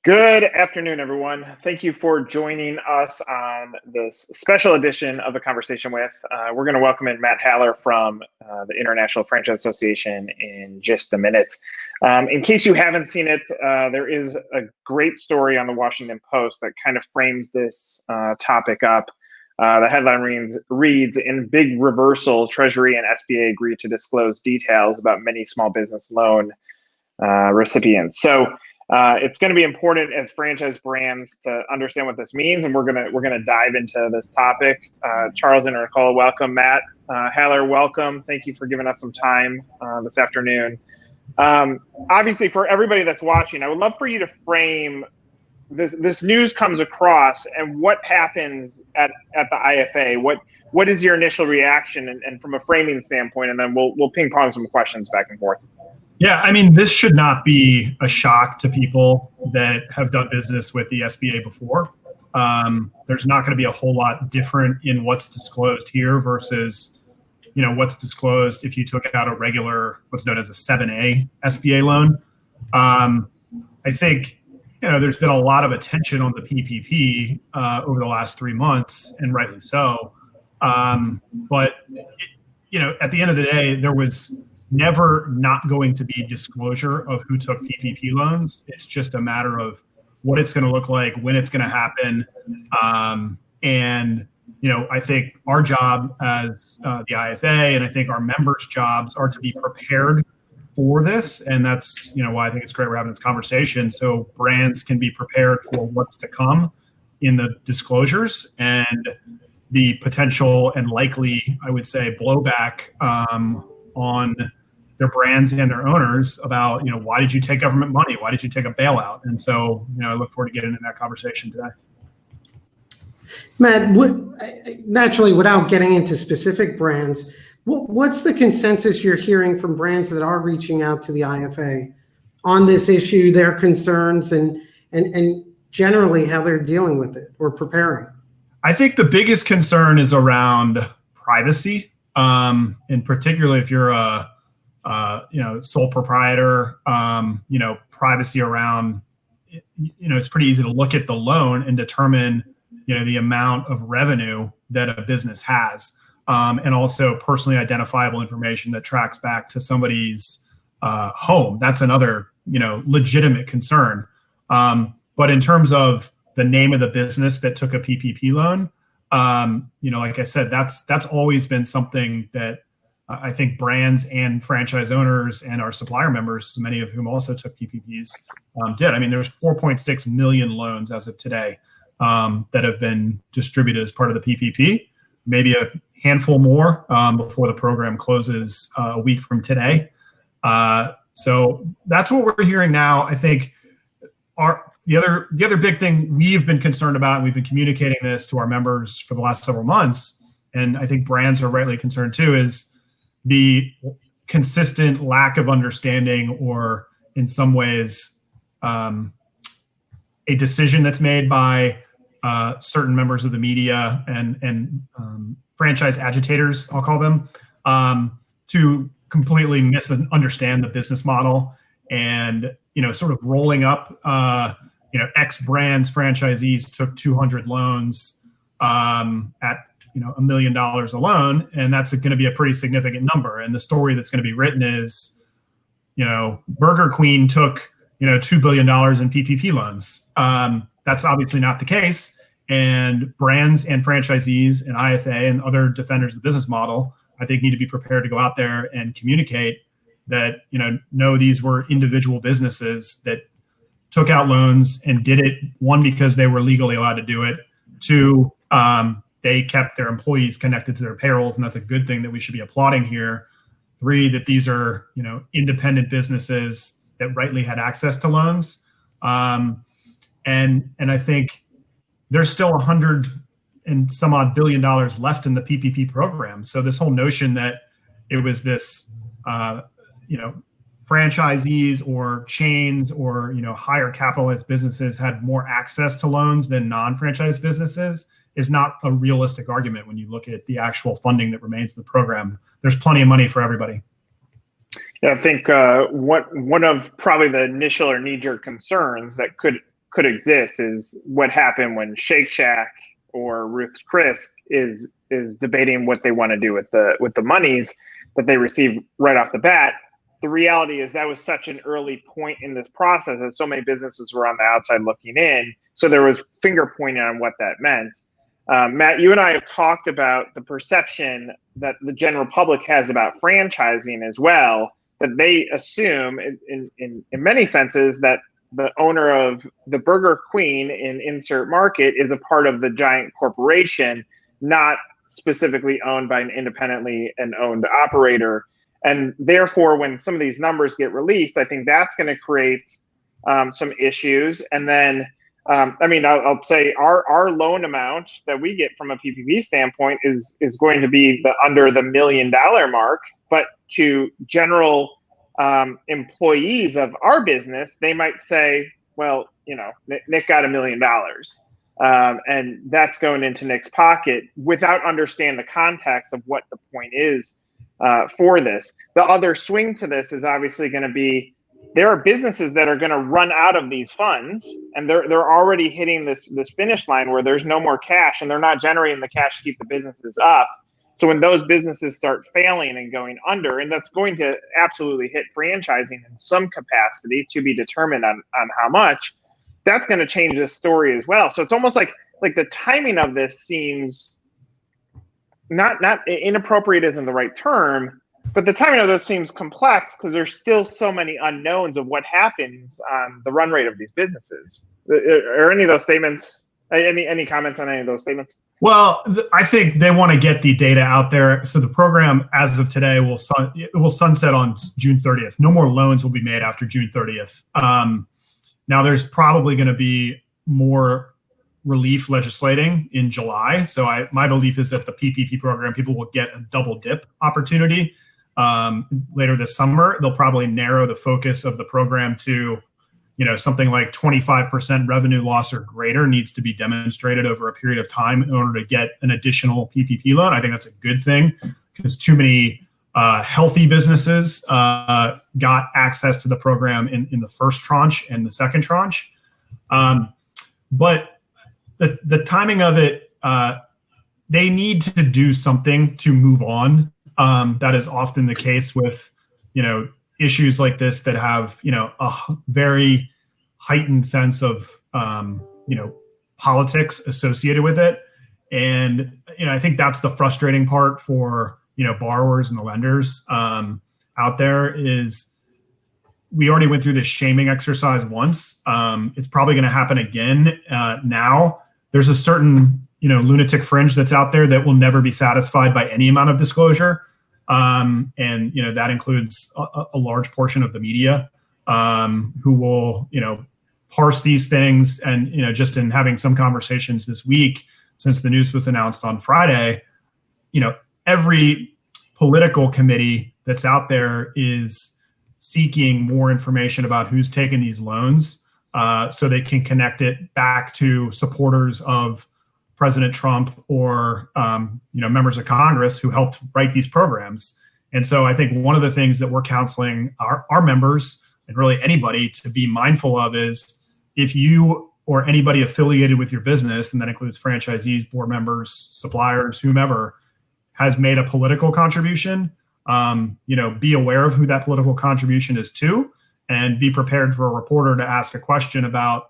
Good afternoon, everyone. Thank you for joining us on this special edition of The Conversation With. We're going to welcome in Matt Haller from the International Franchise Association in just a minute. In case you haven't seen it, there is a great story on the Washington Post that kind of frames this topic up. The headline reads, "In big reversal, Treasury and SBA agreed to disclose details about many small business loan recipients." So it's going to be important as franchise brands to understand what this means, and we're gonna dive into this topic. Charles Internincola, welcome. Matt Haller, welcome. Thank you for giving us some time this afternoon. Obviously, for everybody that's watching, I would love for you to frame this news comes across and what happens at the IFA. What is your initial reaction, and from a framing standpoint, and then we'll ping pong some questions back and forth. Yeah, I mean, this should not be a shock to people that have done business with the SBA before. There's not going to be a whole lot different in what's disclosed here versus, what's disclosed if you took out a regular, what's known as a 7A SBA loan. I think, there's been a lot of attention on the PPP over the last 3 months, and rightly so. But at the end of the day, there was never not going to be disclosure of who took PPP loans. It's just a matter of what it's going to look like, when it's going to happen. And I think our job as the IFA, and I think our members' jobs, are to be prepared for this. And that's, why I think it's great we're having this conversation, so brands can be prepared for what's to come in the disclosures and the potential and likely, I would say, blowback on their brands and their owners about, why did you take government money? Why did you take a bailout? And so, I look forward to getting into that conversation today. Matt, naturally, without getting into specific brands, what's the consensus you're hearing from brands that are reaching out to the IFA on this issue, their concerns, and generally how they're dealing with it or preparing? I think the biggest concern is around privacy, and particularly if you're a sole proprietor. Privacy around, it's pretty easy to look at the loan and determine, the amount of revenue that a business has, and also personally identifiable information that tracks back to somebody's home. That's another, legitimate concern. But in terms of the name of the business that took a PPP loan, like I said, that's always been something that I think brands and franchise owners and our supplier members, many of whom also took PPPs, did. I mean, there's 4.6 million loans as of today that have been distributed as part of the PPP, maybe a handful more before the program closes a week from today. So that's what we're hearing now. I think the other big thing we've been concerned about, and we've been communicating this to our members for the last several months, and I think brands are rightly concerned too, is the consistent lack of understanding, or in some ways, a decision that's made by certain members of the media and franchise agitators, I'll call them, to completely misunderstand the business model and, sort of rolling up, X brands, franchisees took 200 loans at $1 million a loan, and that's going to be a pretty significant number. And the story that's going to be written is, Burger Queen took, $2 billion in PPP loans. That's obviously not the case. And brands and franchisees and IFA and other defenders of the business model, I think, need to be prepared to go out there and communicate that, no, these were individual businesses that took out loans and did it, one, because they were legally allowed to do it, two, they kept their employees connected to their payrolls, and that's a good thing that we should be applauding here. Three, that these are, independent businesses that rightly had access to loans. And I think there's still $100 and some odd billion left in the PPP program. So this whole notion that it was this, franchisees or chains or, higher capitalized businesses had more access to loans than non-franchise businesses is not a realistic argument when you look at the actual funding that remains in the program. There's plenty of money for everybody. Yeah, I think one of probably the initial or knee-jerk concerns that could could exist is what happened when Shake Shack or Ruth's Chris is debating what they want to do with the monies that they receive right off the bat. The reality is that was such an early point in this process that so many businesses were on the outside looking in. So there was finger pointing on what that meant. Matt, you and I have talked about the perception that the general public has about franchising as well, that they assume in many senses that the owner of the Burger Queen in insert market is a part of the giant corporation, not specifically owned by an independently and owned operator. And therefore, when some of these numbers get released, I think that's going to create some issues. And then, I'll say our loan amount that we get from a PPP standpoint is going to be under the $1 million mark. But to general employees of our business, they might say, well, Nick got $1 million. And that's going into Nick's pocket without understanding the context of what the point is for this. The other swing to this is obviously going to be, there are businesses that are going to run out of these funds, and they're already hitting this finish line where there's no more cash, and they're not generating the cash to keep the businesses up. So when those businesses start failing and going under, and that's going to absolutely hit franchising in some capacity, to be determined on how much, that's going to change this story as well. So it's almost like the timing of this seems not inappropriate isn't the right term, but the timing of this seems complex because there's still so many unknowns of what happens on the run rate of these businesses. Are any of those statements, any comments on any of those statements? Well, I think they want to get the data out there. So the program, as of today, will sunset on June 30th. No more loans will be made after June 30th. Now, there's probably going to be more relief legislating in July. So my belief is that the PPP program, people will get a double dip opportunity later this summer. They'll probably narrow the focus of the program to, something like 25% revenue loss or greater needs to be demonstrated over a period of time in order to get an additional PPP loan. I think that's a good thing because too many healthy businesses got access to the program in the first tranche and the second tranche. But the timing of it, they need to do something to move on. That is often the case with, issues like this that have, a very heightened sense of, politics associated with it. And, I think that's the frustrating part for, borrowers and the lenders out there is we already went through this shaming exercise once. It's probably going to happen again now. There's a certain, lunatic fringe that's out there that will never be satisfied by any amount of disclosure. And, that includes a large portion of the media who will, parse these things. And, just in having some conversations this week, since the news was announced on Friday, every political committee that's out there is seeking more information about who's taking these loans so they can connect it back to supporters of President Trump or members of Congress who helped write these programs. And so I think one of the things that we're counseling our members and really anybody to be mindful of is if you or anybody affiliated with your business, and that includes franchisees, board members, suppliers, whomever, has made a political contribution, be aware of who that political contribution is to, and be prepared for a reporter to ask a question about,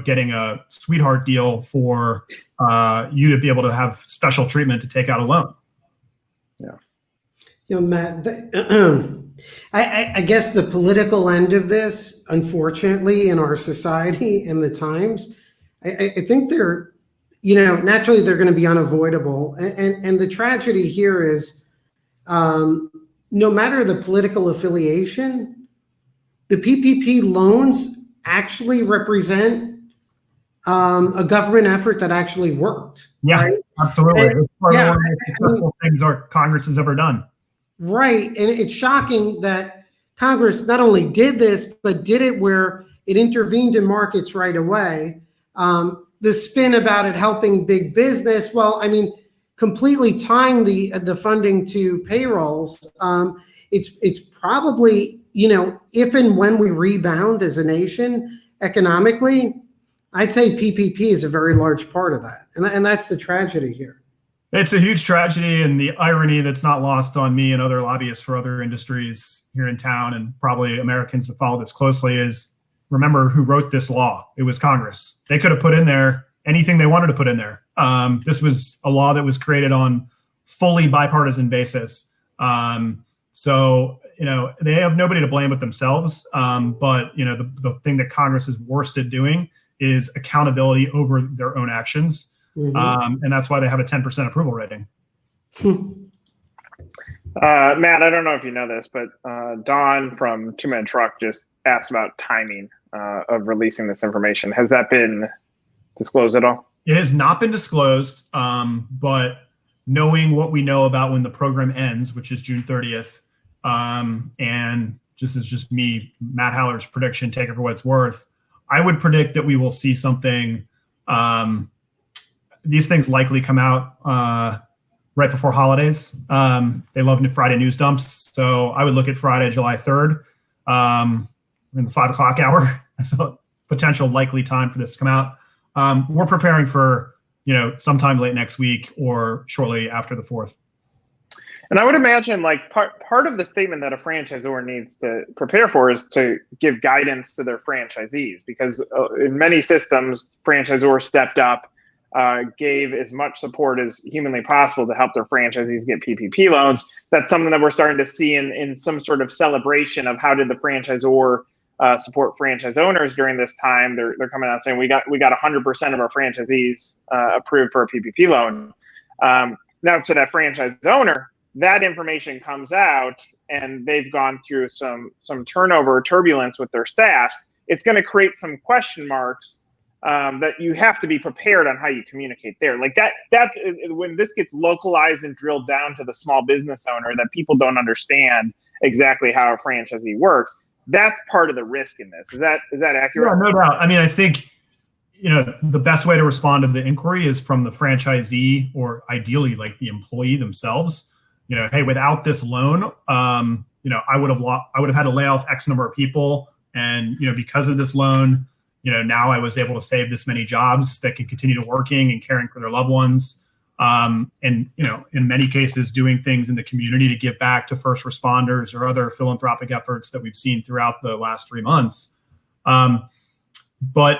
getting a sweetheart deal for you to be able to have special treatment to take out a loan. Yeah. Matt, I guess the political end of this, unfortunately, in our society and the times, I think they're, naturally they're going to be unavoidable. And the tragedy here is no matter the political affiliation, the PPP loans actually represent a government effort that actually worked. Yeah, right? Absolutely. It's one of the successful things our Congress has ever done. Right. And it's shocking that Congress not only did this, but did it where it intervened in markets right away. The spin about it helping big business, completely tying the funding to payrolls. It's probably, if and when we rebound as a nation economically, I'd say PPP is a very large part of that. And that's the tragedy here. It's a huge tragedy, and the irony that's not lost on me and other lobbyists for other industries here in town, and probably Americans that follow this closely, is remember who wrote this law. It was Congress. They could have put in there anything they wanted to put in there. This was a law that was created on fully bipartisan basis. So, they have nobody to blame but themselves. But, the thing that Congress is worst at doing is accountability over their own actions. Mm-hmm. And that's why they have a 10% approval rating. Matt, I don't know if you know this, but Don from Two Man Truck just asked about timing of releasing this information. Has that been disclosed at all? It has not been disclosed, but knowing what we know about when the program ends, which is June 30th, and just me, Matt Haller's prediction, take it for what it's worth, I would predict that we will see something. These things likely come out right before holidays. They love Friday news dumps. So I would look at Friday, July 3rd, in the 5 o'clock hour. That's a potential likely time for this to come out. We're preparing for, sometime late next week or shortly after the 4th. And I would imagine part of the statement that a franchisor needs to prepare for is to give guidance to their franchisees, because in many systems, franchisors stepped up, gave as much support as humanly possible to help their franchisees get PPP loans. That's something that we're starting to see in some sort of celebration of how did the franchisor support franchise owners during this time. They're coming out saying we got 100% of our franchisees approved for a PPP loan. Now to that franchise owner, that information comes out and they've gone through some turnover or turbulence with their staffs. It's going to create some question marks that you have to be prepared on how you communicate there. Like that when this gets localized and drilled down to the small business owner, that people don't understand exactly how a franchisee works. That's part of the risk in this. Is that accurate? Yeah, no doubt. I mean, I think, the best way to respond to the inquiry is from the franchisee, or ideally like the employee themselves. Hey, without this loan, I would have had to lay off X number of people. And, because of this loan, now I was able to save this many jobs that can continue to working and caring for their loved ones. And, in many cases, doing things in the community to give back to first responders or other philanthropic efforts that we've seen throughout the last 3 months. But,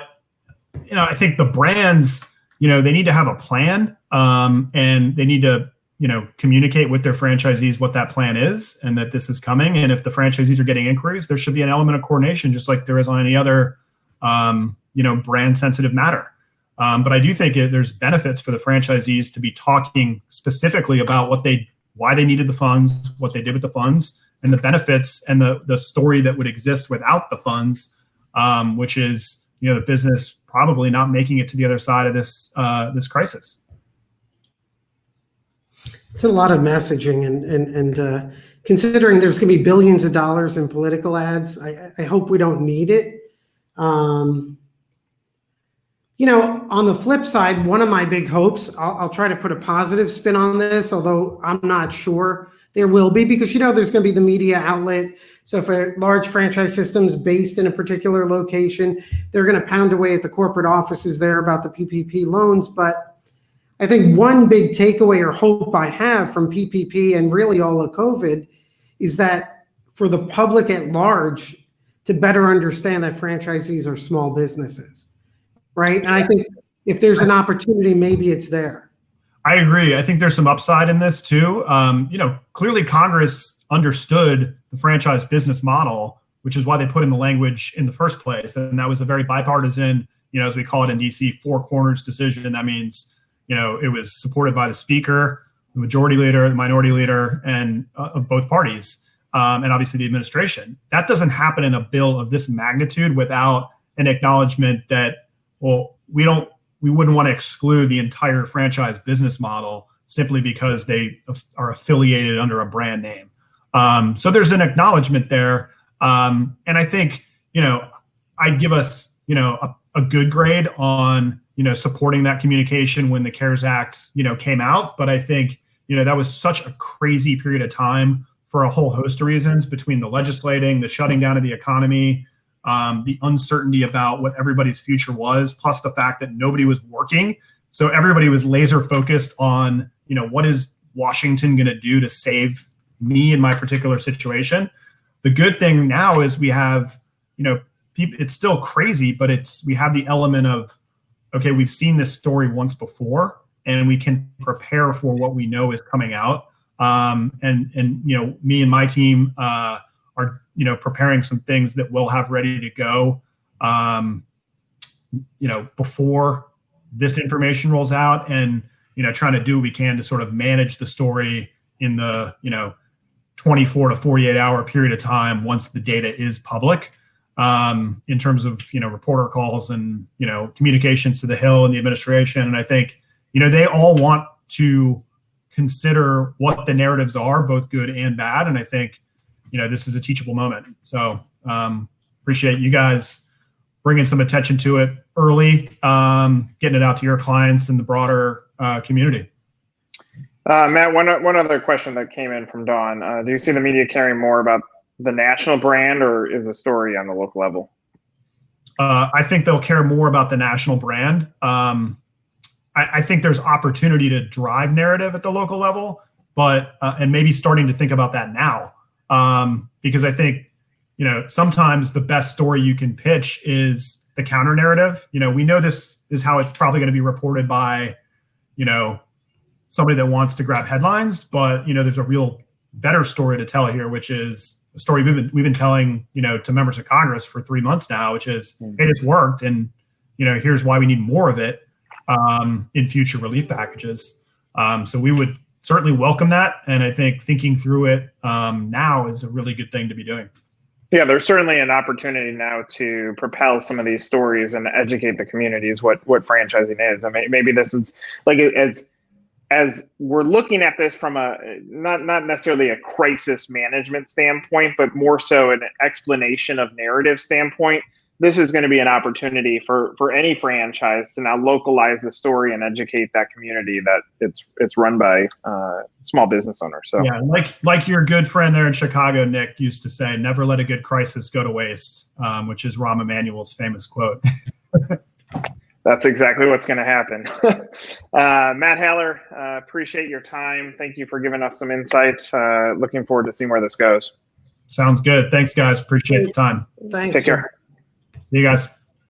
I think the brands, they need to have a plan, and they need to, communicate with their franchisees what that plan is and that this is coming. And if the franchisees are getting inquiries, there should be an element of coordination, just like there is on any other, brand sensitive matter. But I do think there's benefits for the franchisees to be talking specifically about why they needed the funds, what they did with the funds, and the benefits and the story that would exist without the funds, which is, the business probably not making it to the other side of this crisis. It's a lot of messaging, and considering there's going to be billions of dollars in political ads, I hope we don't need it. On the flip side, one of my big hopes, I'll try to put a positive spin on this, although I'm not sure there will be, because, there's going to be the media outlet. So if a large franchise system is based in a particular location, they're going to pound away at the corporate offices there about the PPP loans. But I think one big takeaway or hope I have from PPP and really all of COVID is that for the public at large to better understand that franchisees are small businesses, right? And I think if there's an opportunity, maybe it's there. I agree. I think there's some upside in this too. Clearly Congress understood the franchise business model, which is why they put in the language in the first place. And that was a very bipartisan, as we call it in DC, four corners decision. That means, it was supported by the speaker, the majority leader, the minority leader, and of both parties, and obviously the administration. That doesn't happen in a bill of this magnitude without an acknowledgement that, we wouldn't want to exclude the entire franchise business model simply because they are affiliated under a brand name. So there's an acknowledgement there. And I think, I'd give us, a good grade on, supporting that communication when the CARES Act, came out. But I think, that was such a crazy period of time for a whole host of reasons, between the legislating, the shutting down of the economy, the uncertainty about what everybody's future was, plus the fact that nobody was working. So everybody was laser focused on, what is Washington going to do to save me in my particular situation? The good thing now is we have, it's still crazy, but we have the element of, okay, we've seen this story once before, and we can prepare for what we know is coming out. And me and my team are, preparing some things that we'll have ready to go, before this information rolls out, and, trying to do what we can to sort of manage the story in the, 24 to 48 hour period of time once the data is public, in terms of, reporter calls and, communications to the Hill and the administration. And I think, they all want to consider what the narratives are, both good and bad. And I think, this is a teachable moment. So appreciate you guys bringing some attention to it early, getting it out to your clients and the broader community. Matt, one other question that came in from Dawn. Do you see the media caring more about the national brand, or is the story on the local level? I think they'll care more about the national brand. I think there's opportunity to drive narrative at the local level, but and maybe starting to think about that now, because I think sometimes the best story you can pitch is the counter narrative. We know this is how it's probably going to be reported by somebody that wants to grab headlines, but there's a real better story to tell here, which is a story we've been telling to members of Congress for 3 months now, which is, hey, it's worked, and here's why we need more of it in future relief packages. So we would certainly welcome that, and I think thinking through it now is a really good thing to be doing. Yeah, there's certainly an opportunity now to propel some of these stories and educate the communities what franchising is. I mean, maybe this is like as we're looking at this from a not necessarily a crisis management standpoint, but more so an explanation of narrative standpoint. This is going to be an opportunity for any franchise to now localize the story and educate that community that it's run by small business owners. So yeah, like your good friend there in Chicago, Nick, used to say, "Never let a good crisis go to waste," which is Rahm Emanuel's famous quote. That's exactly what's going to happen. Matt Haller, appreciate your time. Thank you for giving us some insights. Looking forward to seeing where this goes. Sounds good. Thanks, guys. Appreciate the time. Thanks. Take care. See you guys.